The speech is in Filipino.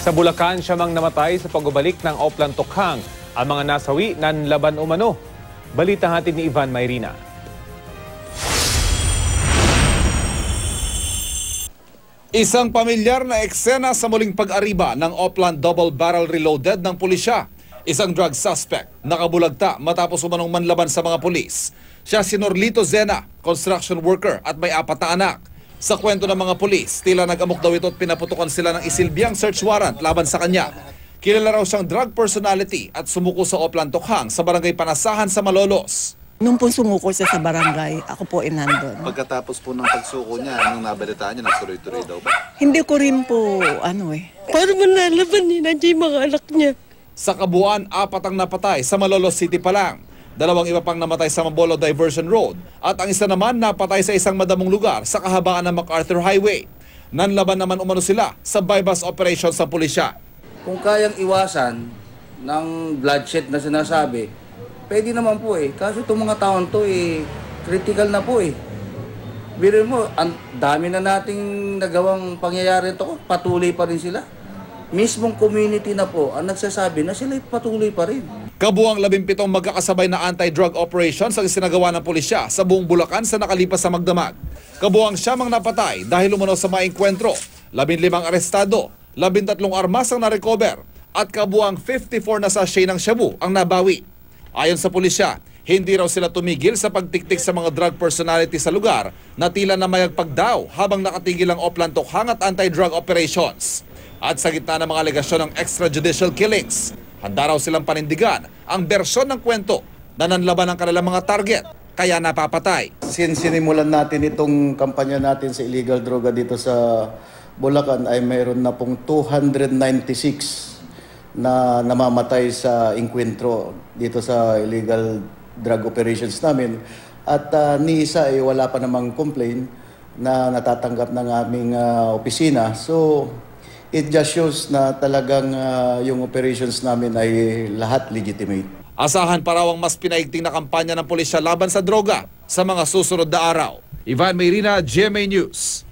Sa Bulacan, siya mang namatay sa pagbabalik ng Oplan Tokhang. Ang mga nasawi nanlaban umano. Balita hatid ni Ivan Mayrina. Isang pamilyar na eksena sa muling pag-ariba ng Oplan double barrel reloaded ng pulisya. Isang drug suspect nakabulagta matapos umanong manlaban sa mga pulis. Siya si Norlito Zena, construction worker at may 4 na anak. Sa kwento ng mga pulis, tila nag-amok daw ito at pinaputukan sila ng isilbiyang search warrant laban sa kanya. Kilala raw siyang drug personality at sumuko sa Oplan Tokhang sa barangay Panasahan sa Malolos. Nung po sumuko siya sa barangay, ako po nandun. Pagkatapos po ng pagsuko niya, anong nabalitaan niya? Nagtuloy-tuloy daw ba? Hindi ko rin po, Paano man nalaban ni nandiyan yung mga anak niya? Sa kabuuan, 4 ang napatay sa Malolos City pa lang. 2 iba pang namatay sa Mambolo Diversion Road at ang isa naman napatay sa isang madamong lugar sa kahabaan ng MacArthur Highway. Nanlaban naman umano sila sa bypass operation sa pulisya. Kung kayang iwasan ng bloodshed na sinasabi, pwede naman po Kasi itong mga taon to critical na po Biro mo, ang dami na nating nagawang pangyayari ito, patuloy pa rin sila. Mismong community na po ang nagsasabi na sila patuloy pa rin. Kabuang 17 magkakasabay na anti-drug operations ang isinagawa ng pulisya sa buong Bulacan sa nakalipas sa magdamag. Kabuang siyamang napatay dahil umano sa mga engkwentro, 15 arestado, 13 armas ang na-recover at kabuang 54 na sachet ng shabu ang nabawi. Ayon sa pulisya, hindi raw sila tumigil sa pagtiktik sa mga drug personality sa lugar na tila na mayagpag daw habang nakatigil ang Oplan Tokhang at anti-drug operations. At sa gitna ng mga alegasyon ng extrajudicial killings, handa raw silang panindigan ang bersyon ng kwento na nanlaban ang kanilang mga target, kaya napapatay. Since sinimulan natin itong kampanya natin sa illegal droga dito sa Bulacan ay mayroon na pong 296 na namamatay sa engkwentro dito sa illegal drug operations namin. At ni isa ay wala pa namang complaint na natatanggap ng aming opisina. So it just shows na talagang yung operations namin ay lahat legitimate. Asahan pa raw ang mas pinaigting na kampanya ng pulisya laban sa droga sa mga susunod na araw. Ivan Mayrina, GMA News.